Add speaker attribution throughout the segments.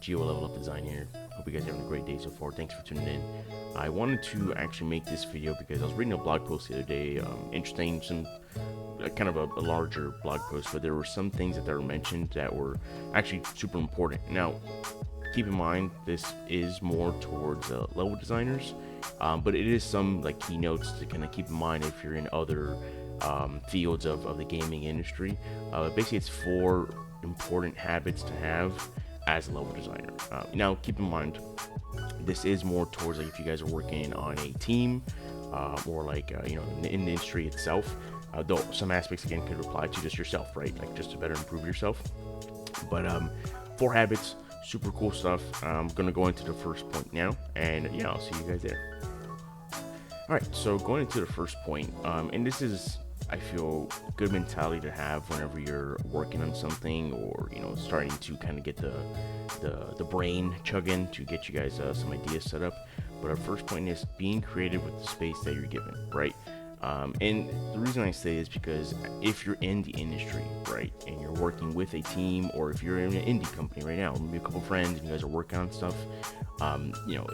Speaker 1: Geo Level Up Design here. Hope you guys are having a great day so far. Thanks for tuning in. I wanted to actually make this video because I was reading a blog post the other day, interesting, some kind of a larger blog post, but there were some things that were mentioned that were actually super important. Now, keep in mind, this is more towards level designers, but it is some like keynotes to kind of keep in mind if you're in other fields of the gaming industry. Basically, it's 4 important habits to have as a level designer. Now, keep in mind, this is more towards like if you guys are working on a team or like in the industry itself. Though some aspects again could apply to just yourself, right? Like just to better improve yourself. But 4 habits, super cool stuff. I'm gonna go into the first point now, and yeah, I'll see you guys there. All right, so going into the first point, and this is, I feel, a good mentality to have whenever you're working on something or starting to kind of get the brain chugging to get you guys some ideas set up. But our first point is being creative with the space that you're given, right? And the reason I say is because if you're in the industry, right, and you're working with a team, or if you're in an indie company right now, maybe a couple friends and you guys are working on stuff,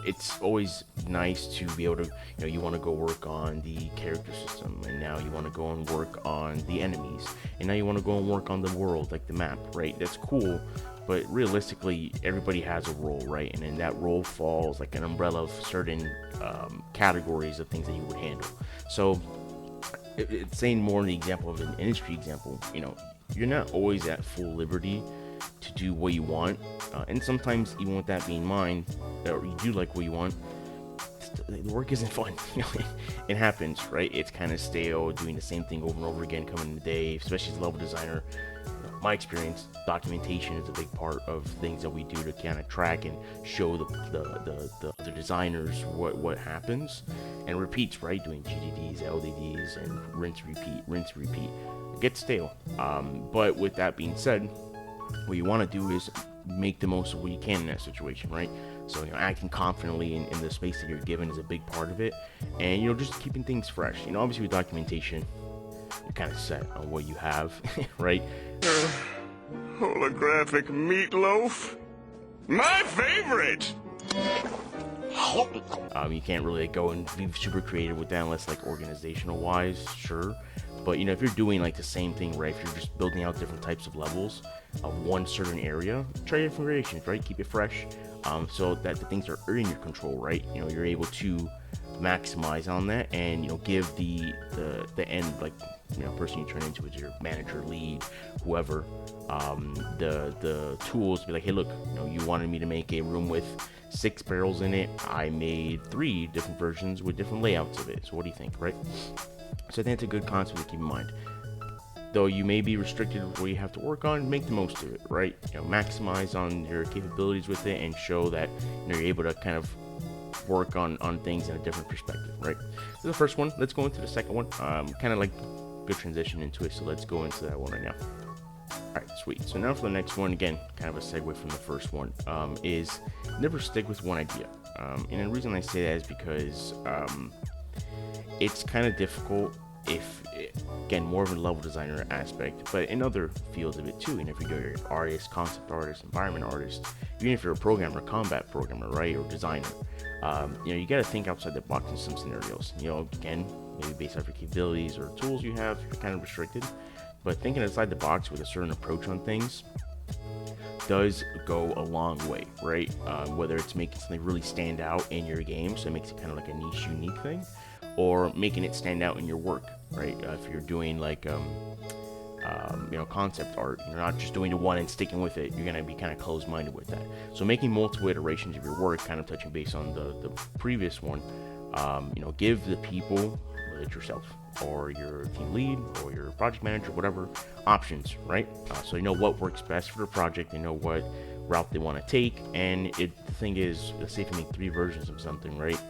Speaker 1: it's always nice to be able to, you want to go work on the character system, and now you want to go and work on the enemies, and now you want to go and work on the world, like the map, right? That's cool. But realistically, everybody has a role, right? And then that role falls like an umbrella of certain categories of things that you would handle. So it's saying more in the example of an industry example, you're not always at full liberty to do what you want. And sometimes, even with that being in mind, or you do like what you want, the work isn't fun. It happens, right? It's kind of stale, doing the same thing over and over again, coming in the day, especially as a level designer. My experience, documentation is a big part of things that we do to kind of track and show the other designers what happens, and repeats, right? Doing GDDs, LDDs, and rinse, repeat. It gets stale. But with that being said, what you want to do is make the most of what you can in that situation, right? So, acting confidently in the space that you're given is a big part of it, and just keeping things fresh. Obviously with documentation, you're kind of set on what you have, right?
Speaker 2: Holographic meatloaf? My favorite!
Speaker 1: You can't really go and be super creative with that unless like organizational wise, sure. But if you're doing like the same thing, right? If you're just building out different types of levels of one certain area, try different variations, right? Keep it fresh, so that the things are in your control, right? You're able to maximize on that, and give the end, like person you turn into is your manager, lead, whoever, the tools to be like, hey, look, you wanted me to make a room with 6 barrels in it. I made 3 different versions with different layouts of it. So what do you think, right? So I think it's a good concept to keep in mind. Though you may be restricted with what you have to work on, make the most of it, right? Maximize on your capabilities with it and show that you're able to kind of work on things in a different perspective, right? So the first one, let's go into the second one. Kind of like good transition into it, so let's go into that one right now. All right, sweet. So now for the next one, again, kind of a segue from the first one, is never stick with one idea. And the reason I say that is because it's kind of difficult again, more of a level designer aspect, but in other fields of it too. And if you're an artist, concept artist, environment artist, even if you're a programmer, combat programmer, right, or designer, you got to think outside the box in some scenarios. Again, maybe based off your capabilities or tools you have, you're kind of restricted. But thinking outside the box with a certain approach on things does go a long way, right? Whether it's making something really stand out in your game, so it makes it kind of like a niche, unique thing, or making it stand out in your work, right? If you're doing like concept art, you're not just doing the one and sticking with it. You're gonna be kind of closed-minded with that. So making multiple iterations of your work, kind of touching base on the previous one, give the people, whether it's yourself or your team lead or your project manager, whatever, options, right? So what works best for the project, what route they want to take, and the thing is, let's say if you make 3 versions of something, right?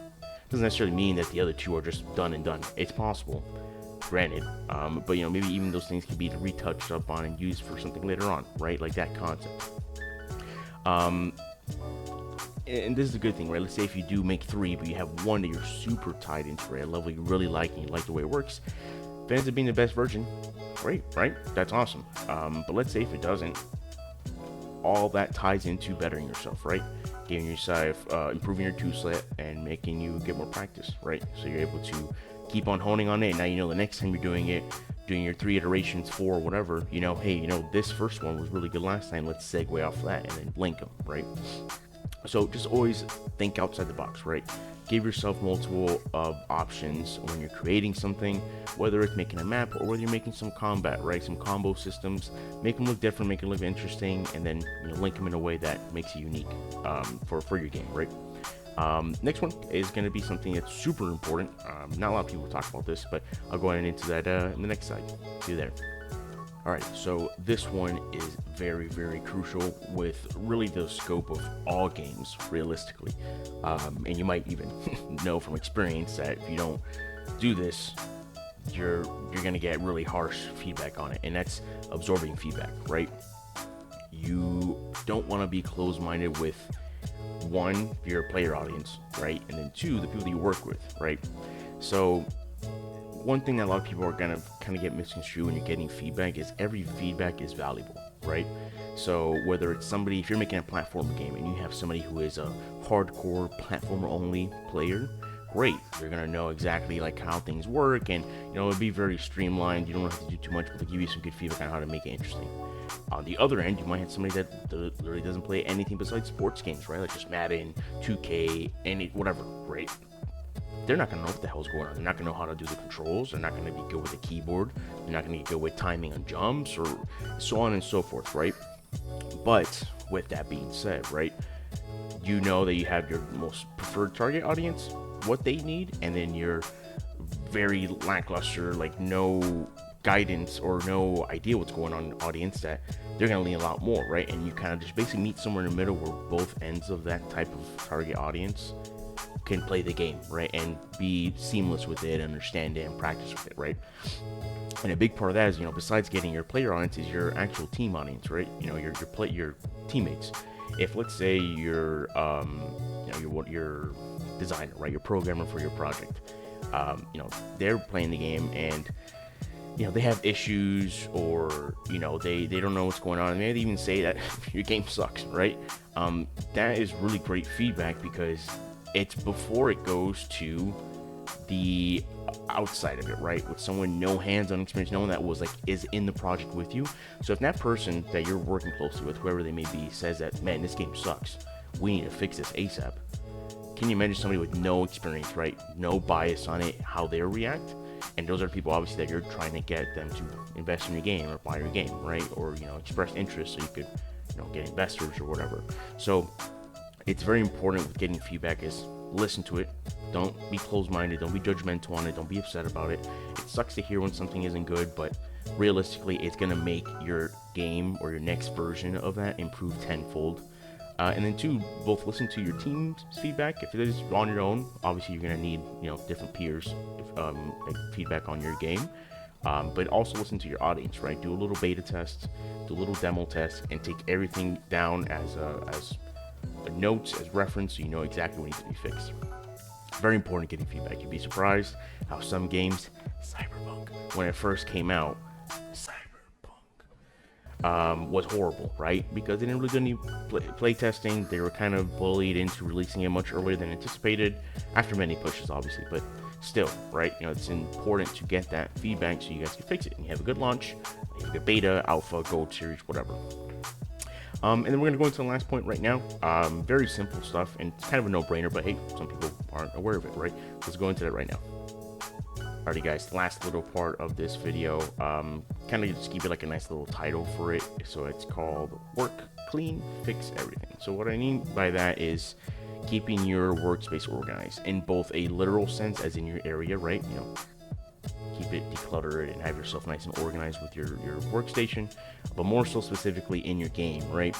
Speaker 1: Doesn't necessarily mean that the other 2 are just done and done. It's possible, granted, but maybe even those things can be retouched up on and used for something later on, right? Like that concept. And this is a good thing, right? Let's say if you do make 3, but you have one that you're super tied into, right? A level you really like and you like the way it works. If it ends up being the best version, great, right? That's awesome. But let's say if it doesn't, all that ties into bettering yourself, right? Giving yourself, improving your tool set and making you get more practice, right? So you're able to keep on honing on it. And now you know the next time you're doing it, doing your 3 iterations, 4, whatever, you know, hey, you know, this first one was really good last time. Let's segue off that and then link them, right? So just always think outside the box, right? Give yourself multiple options when you're creating something, whether it's making a map or whether you're making some combat, right? Some combo systems, make them look different, make it look interesting, and then link them in a way that makes it unique for your game, right? Next one is going to be something that's super important. Not a lot of people talk about this, but I'll go ahead and into that in the next slide. See you there. All right, so this one is very, very crucial with really the scope of all games, realistically. And you might even know from experience that if you don't do this, you're gonna get really harsh feedback on it, and that's absorbing feedback, right? You don't want to be closed-minded with, one, your player audience, right? And then 2, the people that you work with, right? So one thing that a lot of people are gonna kind of get misconstrued when you're getting feedback is every feedback is valuable, right? So whether it's somebody, if you're making a platformer game and you have somebody who is a hardcore platformer only player, great, you're gonna know exactly like how things work, and it'll be very streamlined. You don't have to do too much, but they'll give you some good feedback on how to make it interesting. On the other end, you might have somebody that literally doesn't play anything besides sports games, right? Like just Madden, 2K, any whatever, right? They're not going to know what the hell's going on. They're not going to know how to do the controls. They're not going to be good with the keyboard. They're not going to be good with timing on jumps or so on and so forth, right? But with that being said, right, you know that you have your most preferred target audience, what they need, and then your very lackluster, like no guidance or no idea what's going on audience that they're going to lean a lot more, right? And you kind of just basically meet somewhere in the middle where both ends of that type of target audience can play the game, right, and be seamless with it, understand it, and practice with it, right? And a big part of that is, besides getting your player audience, is your actual team audience, right? Your teammates. If let's say you're your designer, right, your programmer for your project, they're playing the game and they have issues, or they don't know what's going on, and maybe even say that your game sucks, right? That is really great feedback because it's before it goes to the outside of it, right? With someone no hands-on experience, no one that is in the project with you. So if that person that you're working closely with, whoever they may be, says that, man, this game sucks, we need to fix this ASAP. Can you imagine somebody with no experience, right? No bias on it, how they react? And those are people obviously that you're trying to get them to invest in your game or buy your game, right? Or express interest so you could get investors or whatever. So it's very important with getting feedback is listen to it. Don't be closed-minded. Don't be judgmental on it. Don't be upset about it. It sucks to hear when something isn't good, but realistically, it's going to make your game or your next version of that improve tenfold. And then 2, both listen to your team's feedback. If it is on your own, obviously you're going to need different peers feedback on your game. But also listen to your audience, right? Do a little beta test, do a little demo test, and take everything down as notes, as reference, so you know exactly what needs to be fixed. Very important getting feedback. You'd be surprised how some games, Cyberpunk, when it first came out, was horrible, right? Because they didn't really do any play testing. They were kind of bullied into releasing it much earlier than anticipated, after many pushes, obviously, but still, right? It's important to get that feedback so you guys can fix it. And you have a good launch, you have a good beta, alpha, gold series, whatever. And then we're going to go into the last point right now. Very simple stuff, and it's kind of a no-brainer, but hey, some people aren't aware of it, right? Let's go into that right now. Alrighty guys, last little part of this video, kind of just keep it like a nice little title for it. So it's called Work, Clean, Fix Everything. So what I mean by that is keeping your workspace organized in both a literal sense, as in your area, right? Keep it decluttered and have yourself nice and organized with your workstation, but more so specifically in your game, right?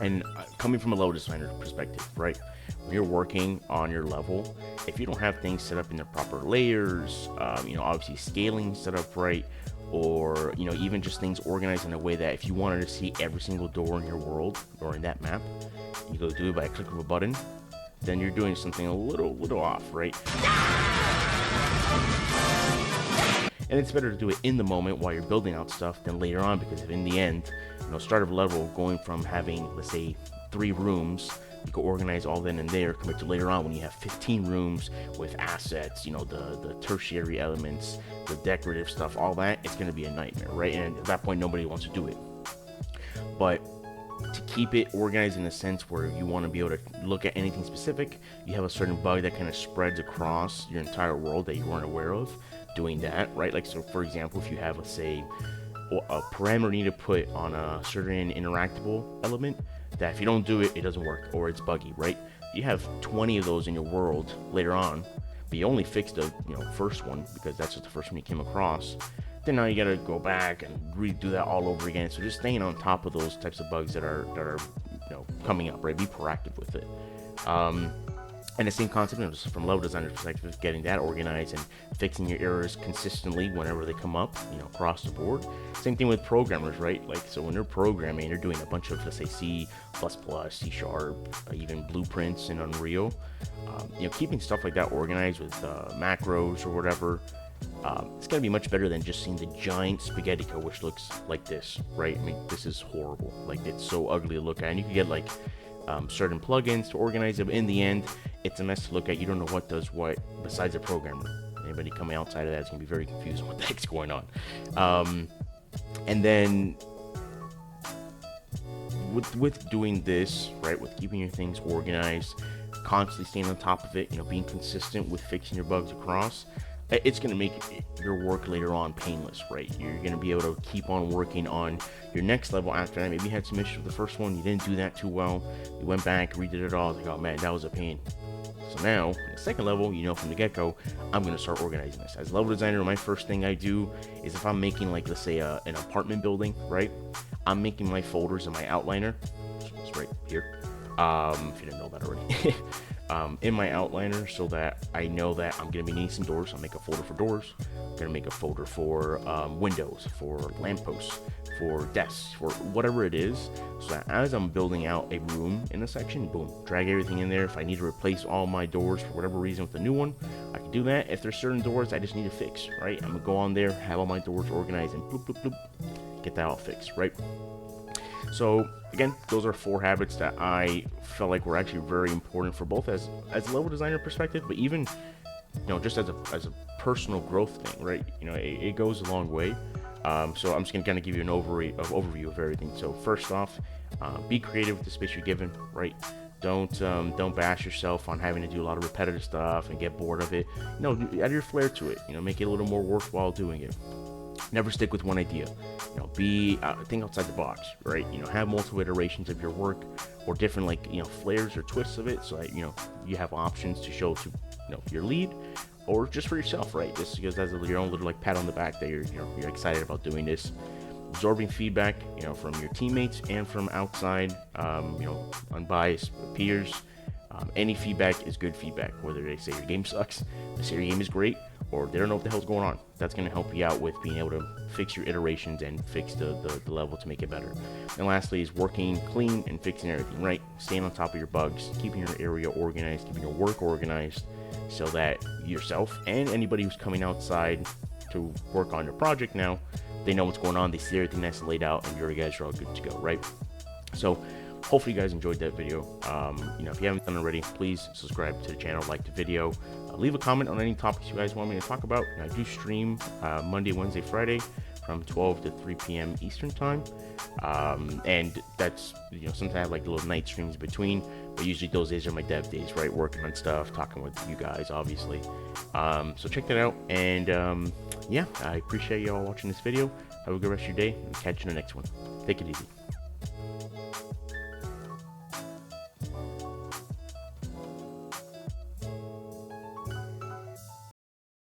Speaker 1: And coming from a level designer perspective, right? When you're working on your level, if you don't have things set up in the proper layers, obviously scaling set up right, or even just things organized in a way that if you wanted to see every single door in your world or in that map, you go do it by a click of a button, then you're doing something a little off, right? And it's better to do it in the moment while you're building out stuff than later on, because if in the end, start of a level, going from having, let's say, 3 rooms, you can organize all then and there, compared to later on when you have 15 rooms with assets, the tertiary elements, the decorative stuff, all that. It's going to be a nightmare, right? And at that point, nobody wants to do it. But to keep it organized in a sense where you want to be able to look at anything specific, you have a certain bug that kind of spreads across your entire world that you weren't aware of, doing that, right? Like, so for example, if you have, let's say, a parameter you need to put on a certain interactable element, that if you don't do it, it doesn't work, or it's buggy, right? You have 20 of those in your world later on, but you only fixed the first one because that's just the first one you came across. Then now you gotta go back and redo that all over again. So just staying on top of those types of bugs that are coming up, right? Be proactive with it. And the same concept, just from level designer's perspective, getting that organized and fixing your errors consistently whenever they come up, across the board. Same thing with programmers, right? Like, so when they're programming, they're doing a bunch of, let's say, C++, C#, even blueprints in Unreal. Keeping stuff like that organized with macros or whatever, it's going to be much better than just seeing the giant spaghetti code, which looks like this, right? I mean, this is horrible. Like, it's so ugly to look at, and you can get like certain plugins to organize it, but in the end, it's a mess to look at. You don't know what does what besides a programmer. Anybody coming outside of that is going to be very confused on what the heck's going on. And then with doing this, right, with keeping your things organized, constantly staying on top of it, being consistent with fixing your bugs across, it's going to make your work later on painless, right? You're going to be able to keep on working on your next level after that. Maybe you had some issues with the first one, you didn't do that too well, you went back, redid it all, it's like, oh man, that was a pain. So now, in the second level, from the get-go, I'm going to start organizing this. As a level designer, my first thing I do is, if I'm making, like, let's say an apartment building, right? I'm making my folders in my outliner. It's right here. If you didn't know that already. In my outliner, so that I know that I'm going to be needing some doors. I'll make a folder for doors. I'm going to make a folder for windows, for lampposts, for desks, for whatever it is, so that as I'm building out a room in a section, boom, drag everything in there. If I need to replace all my doors for whatever reason with a new one, I can do that. If there's certain doors I just need to fix, right, I'm going to go on there, have all my doors organized, and bloop, bloop, bloop, get that all fixed, right? So again, those are 4 habits that I felt like were actually very important for both as a level designer perspective, but even just as a personal growth thing, right? It goes a long way. So I'm just gonna kind of give you an overview of everything. So first off, be creative with the space you're given, right? Don't bash yourself on having to do a lot of repetitive stuff and get bored of it. Add your flair to it. Make it a little more worthwhile doing it. Never stick with one idea. Think outside the box, right? Have multiple iterations of your work, or different flares or twists of it, so that you have options to show to your lead, or just for yourself, right? Just because that's your own little pat on the back that you're excited about doing this. Absorbing feedback, from your teammates and from outside, unbiased peers. Any feedback is good feedback, whether they say your game sucks, they say your game is great, or they don't know what the hell's going on. That's going to help you out with being able to fix your iterations and fix the level to make it better. And lastly is working clean and fixing everything, right? Staying on top of your bugs, keeping your area organized, keeping your work organized, so that yourself and anybody who's coming outside to work on your project now, they know what's going on, they see everything that's laid out, and you guys are all good to go, right? So hopefully you guys enjoyed that video. If you haven't done already, please subscribe to the channel, like the video, leave a comment on any topics you guys want me to talk about. I do stream Monday, Wednesday, Friday from 12 to 3 p.m. Eastern time, and that's sometimes I have like little night streams between, but usually those days are my dev days, right? Working on stuff, talking with you guys, obviously. So check that out, and yeah, I appreciate you all watching this video. Have a good rest of your day, and catch you in the next one. Take it easy.